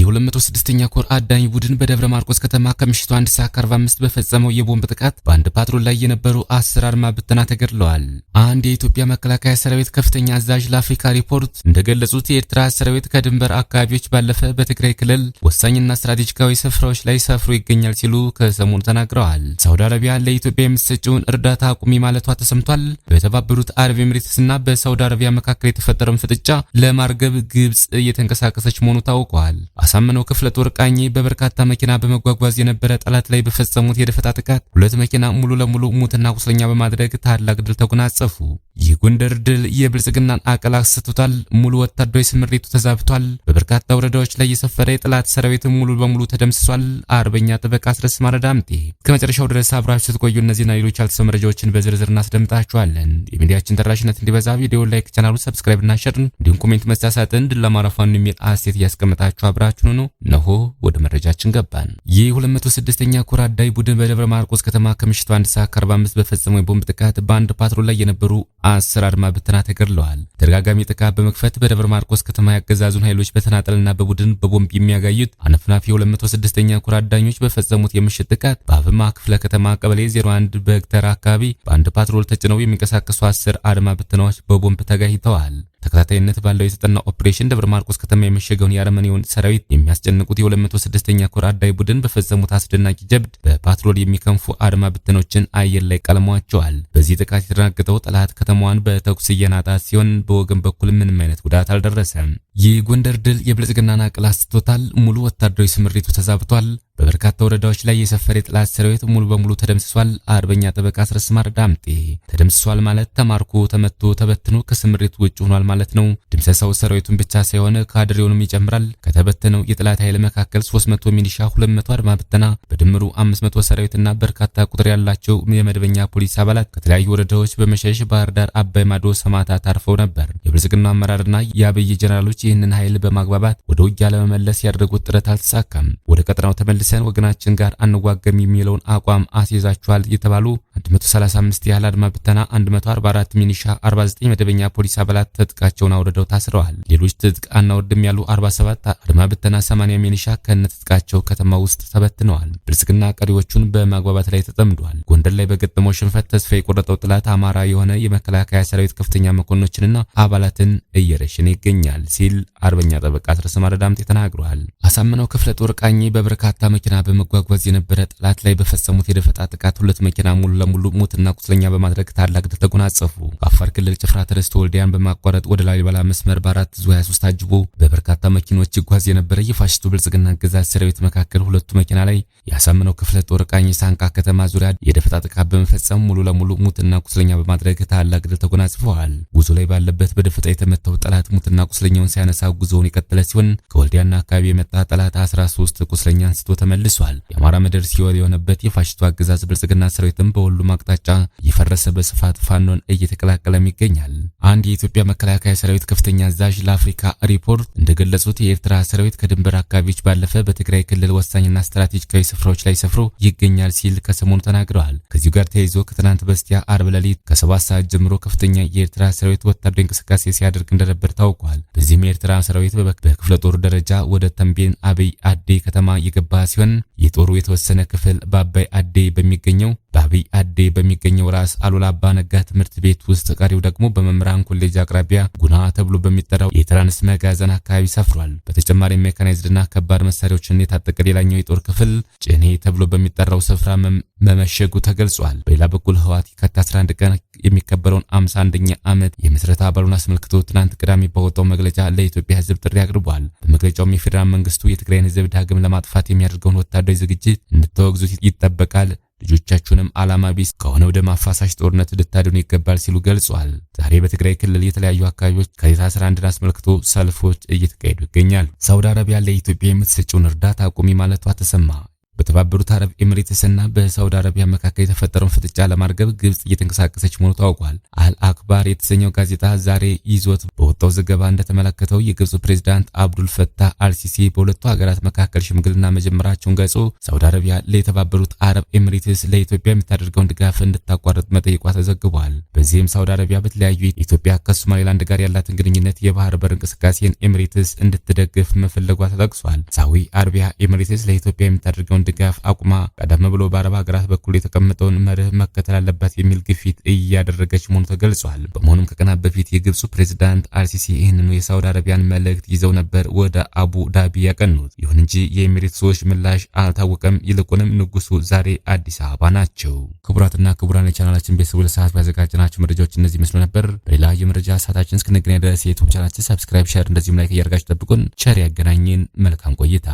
የ206ኛ ኮር አዳኝ ቡድን በደብረ ማርቆስ ከተማ ከምሽቱ 1:45 በፈጸመው የቦምብ ጥቃት በአንድ ፓትሮል ላይ የነበሩ 10 አድማ ብተና ተገድለዋል። አንድ የኢትዮጵያ መከላከያ ሰራዊት ከፍተኛ አዛዥ ለአፍሪካ ሪፖርት እንደገለጹት የኤርትራ ሰራዊት ከድንበር አካባቢዎች ባለፈ በትግራይ ክልል ወሳኝና ስትራቴጂካዊ ስፍራዎች ላይ ሰፍሮ ይገኛል ሲሉ ከሰሞኑ ተናግረዋል። ሳውዲ አረቢያ ለኢትዮጵያ የምትሰጪውን እርዳታ አቁሚ ማለቷ ተሰምቷል። በተባበሩት አረብ ኤሚሬትስና በሳውዲ አረቢያ መካከል የተፈጠረውን ፍጥጫ ለማርገብ ግብጽ እየተንቀሳቀሰች መሆኑ ታውቋል። አሳምነው ክፍለ ጦር ቃኝ በበርካታ መኪና በመጓጓዝ የነበረ ጠላት ላይ በፈጸሙት የደፈጣ ጥቃት 2 መኪና ሙሉ ለሙሉ ሙትና ቁስለኛ በማድረግ ታላቅ ድል ተጎናጸፉ። የጎንደር ድል የብልጽግናን አቅል አስቶታል። ሙሉ ወታደራዊ ስምሪቱ ተዛብቷል። በበርካታ ወረዳዎች ላይ የሰፈረ የጠላት ሰራዊት ሙሉ በሙሉ ተደምስሷል። አርበኛ ጠበቃ አስረስ ማረዳምጤ ከመጨረሻው ድረስ አብራችሁ ስትቆዩ እነዚህና ሌሎች ያልተሰሙ መረጃዎችን በዝርዝር እናስደምጣችኋለን። የሚዲያችን ተደራሽነት እንዲበዛ ቪዲዮ ላይክ፣ ቻናሉን ሰብስክራይብ እና ሼር እንዲሁም ኮሜንት መስጫ ሳጥን ድል ለአማራ ፋኖ የሚል አስተያየት እያስቀመጣችሁ አብራችሁ ነው። ነሆ ወደ መረጃችን ገባን። የ206ኛ ኮር አዳኝ ቡድን በደብረ ማርቆስ ከተማ ከምሽቱ 1:45 በፈጸመው የቦምብ ጥቃት በአንድ ፓትሮል ላይ የነበሩ 10 አድማ ብተና ተገድለዋል። ተደጋጋሚ ጥቃት በመክፈት በደብረ ማርቆስ ከተማ ያገዛዙን ኃይሎች በተናጠልና በቡድን በቦምብ የሚያጋዩት አነፍናፊ የ206ኛ ኮር አዳኞች በፈጸሙት የምሽት ጥቃት በአብማ ክፍለ ከተማ ቀበሌ 01 በግተራ አካባቢ በአንድ ፓትሮል ተጭነው የሚንቀሳቀሱ 10 አድማ ብተናዎች በቦምብ ተጋይተዋል። ተከታታይነት ባለው የተጠና ኦፕሬሽን ደብረ ማርቆስ ከተማ የመሸገውን የአረመኔውን ሰራዊት የሚያስጨንቁት የ206ኛ ኮር አዳኝ ቡድን በፈጸሙት አስደናቂ ጀብድ በፓትሮል የሚከንፉ አድማ ብተኖችን አየር ላይ ቀልመዋቸዋል። በዚህ ጥቃት የተደናገጠው ጠላት ከተማዋን በተኩስ እየናጣት ሲሆን በወገን በኩል ምንም አይነት ጉዳት አልደረሰም። የጎንደር ድል የብልጽግናን አቅል አስቶታል። ሙሉ ወታደራዊ ስምሪቱ ተዛብቷል። በበርካታ ወረዳዎች ላይ የሰፈረ የጠላት ሰራዊት ሙሉ በሙሉ ተደምስሷል። አርበኛ ጠበቃ አስረስ ማረዳምጤ ተደምስሷል ማለት ተማርኮ ተመቶ ተበትኖ ከስምሪቱ ውጭ ሆኗል ማለት ነው። ድምሰሳው ሰራዊቱን ብቻ ሳይሆን ካድሬውንም ይጨምራል። ከተበተነው የጠላት ኃይል መካከል 300 ሚሊሻ፣ 200 አድማ ብተና በድምሩ 500 ሰራዊትና በርካታ ቁጥር ያላቸው የመደበኛ ፖሊስ አባላት ከተለያዩ ወረዳዎች በመሸሽ ባህር ዳር አባይ ማዶ ሰማዕታት አርፈው ነበር። የብልጽግና አመራርና የአብይ ጀነራሎች ይህንን ኃይል በማግባባት ወደ ውጊያ ለመመለስ ያደረጉት ጥረት አልተሳካም። ወደ ቀጠናው ተመልሰን ወገናችን ጋር አንዋገም የሚለውን አቋም አስይዛቸዋል የተባሉ 135 ያህል አድማ ብተና፣ 144 ሚሊሻ፣ 49 መደበኛ ፖሊስ አባላት ትጥቃቸውን አውርደው ታስረዋል። ሌሎች ትጥቅ አናወርድም ያሉ 47 አድማ ብተና፣ 80 ሚሊሻ ከነትጥቃቸው ከተማ ውስጥ ተበትነዋል። ብልጽግና ቀሪዎቹን በማግባባት ላይ ተጠምዷል። ጎንደር ላይ በገጠመው ሽንፈት ተስፋ የቆረጠው ጠላት አማራ የሆነ የመከላከያ ሰራዊት ከፍተኛ መኮንኖችንና አባላትን እየረሸነ ይገኛል ሲል አርበኛ ጠበቃ አስረስ ማረዳምጤ ተናግሯል። አሳምነው ክፍለ ጦር ቃኝ በበርካታ መኪና በመጓጓዝ የነበረ ጠላት ላይ በፈጸሙት የደፈጣ ጥቃት 2 መኪና ሙሉ ለሙሉ ሙትና ቁስለኛ በማድረግ ታላቅ ድል ተጎናጸፉ። በአፋር ክልል ጭፍራ ተነስቶ ወልዲያን በማቋረጥ ወደ ላሊበላ መስመር በ4 ዙ 23 ታጅቦ በበርካታ መኪኖች ይጓዝ የነበረ የፋሽስቱ ብልጽግና አገዛዝ ሰራዊት መካከል 2 መኪና ላይ ያሳምነው ክፍለ ጦር ቃኝ ሳንቃ ከተማ ዙሪያ የደፈጣ ጥቃት በመፈጸም ሙሉ ለሙሉ ሙትና ቁስለኛ በማድረግ ታላቅ ድል ተጎናጽፈዋል። ጉዞ ላይ ባለበት በደፈጣ የተመታው ጠላት ሙትና ቁስለኛውን ሲያነሳ ጉዞውን የቀጠለ ሲሆን ከወልዲያና አካባቢ የመጣ ጠላት 13 ቁስለኛ አንስቶ ተመልሷል። የአማራ ምድር ሲወር የሆነበት የፋሽስቱ አገዛዝ ብልጽግና ሰራዊትም በሁሉም አቅጣጫ እየፈረሰ በስፋት ፋኖን እየተቀላቀለም ይገኛል። አንድ የኢትዮጵያ መከላከያ ሰራዊት ከፍተኛ አዛዥ ለአፍሪካ ሪፖርት እንደገለጹት የኤርትራ ሰራዊት ከድንበር አካባቢዎች ባለፈ በትግራይ ክልል ወሳኝና ስትራቴጂካዊ ስፍራዎች ላይ ሰፍሮ ይገኛል ሲል ከሰሞኑ ተናግረዋል። ከዚሁ ጋር ተያይዞ ከትናንት በስቲያ አርብ ሌሊት ከ7 ሰዓት ጀምሮ ከፍተኛ የኤርትራ ሰራዊት ወታደራዊ እንቅስቃሴ ሲያደርግ እንደነበር ታውቋል። በዚህም የኤርትራ ሰራዊት በክፍለ ጦር ደረጃ ወደ ተንቤን አብይ አዴ ከተማ የገባ ሲሆን የጦሩ የተወሰነ ክፍል በአባይ አዴ በሚገኘው ራስ አሉላ አባ ነጋ ትምህርት ቤት ውስጥ፣ ቀሪው ደግሞ በመምህራን ኮሌጅ አቅራቢያ ጉና ተብሎ በሚጠራው የትራንስ መጋዘን አካባቢ ሰፍሯል። በተጨማሪም ሜካናይዝድና ከባድ መሳሪያዎችን የታጠቀ ሌላኛው የጦር ክፍል ጭኔ ተብሎ በሚጠራው ስፍራ መመሸጉ ተገልጿል። በሌላ በኩል ህወሓት የካቲት 11 ቀን የሚከበረውን 51ኛ ዓመት የምስረታ በዓሉን አስመልክቶ ትናንት ቅዳሜ ባወጣው መግለጫ ለኢትዮጵያ ሕዝብ ጥሪ አቅርቧል። በመግለጫውም የፌዴራል መንግስቱ የትግራይን ሕዝብ ዳግም ለማጥፋት የሚያደርገውን ወታደራዊ ዝግጅት እንድትወግዙት ይጠበቃል፣ ልጆቻችሁንም ዓላማ ቢስ ከሆነው ደም አፋሳሽ ጦርነት ልታድኑ ይገባል ሲሉ ገልጿል። ዛሬ በትግራይ ክልል የተለያዩ አካባቢዎች ከየካቲት 11ን አስመልክቶ ሰልፎች እየተካሄዱ ይገኛል። ሳውዲ አረቢያ ለኢትዮጵያ የምትሰጪውን እርዳታ አቁሚ ማለቷ ተሰማ። በተባበሩት አረብ ኤሚሬትስና በሳውዲ አረቢያ መካከል የተፈጠረውን ፍጥጫ ለማርገብ ግብጽ እየተንቀሳቀሰች መሆኑ ታውቋል። አልአክባር የተሰኘው ጋዜጣ ዛሬ ይዞት በወጣው ዘገባ እንደተመለከተው የግብጽ ፕሬዝዳንት አብዱል ፈታህ አልሲሲ በሁለቱ ሀገራት መካከል ሽምግልና መጀመራቸውን ገልጾ ሳውዲ አረቢያ ለተባበሩት አረብ ኤሚሬትስ ለኢትዮጵያ የምታደርገውን ድጋፍ እንድታቋርጥ መጠየቋ ተዘግቧል። በዚህም ሳውዲ አረቢያ በተለያዩ ኢትዮጵያ ከሶማሌላንድ ጋር ያላትን ግንኙነት የባህር በር እንቅስቃሴን ኤሚሬትስ እንድትደግፍ መፈለጓ ተጠቅሷል። ሳውዲ አረቢያ ኤሚሬትስ ለኢትዮጵያ የምታደርገውን ድጋፍ አቁማ ቀደም ብሎ በአረብ ሀገራት በኩል የተቀመጠውን መርህ መከተል አለባት የሚል ግፊት እያደረገች መሆኑ ተገልጿል። በመሆኑም ከቀናት በፊት የግብፁ ፕሬዝዳንት አልሲሲ ይህንኑ የሳውዲ አረቢያን መልእክት ይዘው ነበር ወደ አቡ ዳቢ ያቀኑት። ይሁን እንጂ የኤሚሬትስ ሰዎች ምላሽ አልታወቀም። ይልቁንም ንጉሱ ዛሬ አዲስ አበባ ናቸው። ክቡራትና ክቡራን የቻናላችን ቤተሰቦች ለሰዓቱ ያዘጋጀናቸው መረጃዎች እነዚህ መስሎ ነበር። በሌላ የመረጃ ሰዓታችን እስክንገናኝ ድረስ የዩቲዩብ ቻናላችን ሰብስክራይብ፣ ሼር እንደዚሁም ላይክ እያደረጋችሁ ጠብቁን። ቸር ያገናኘን። መልካም ቆይታ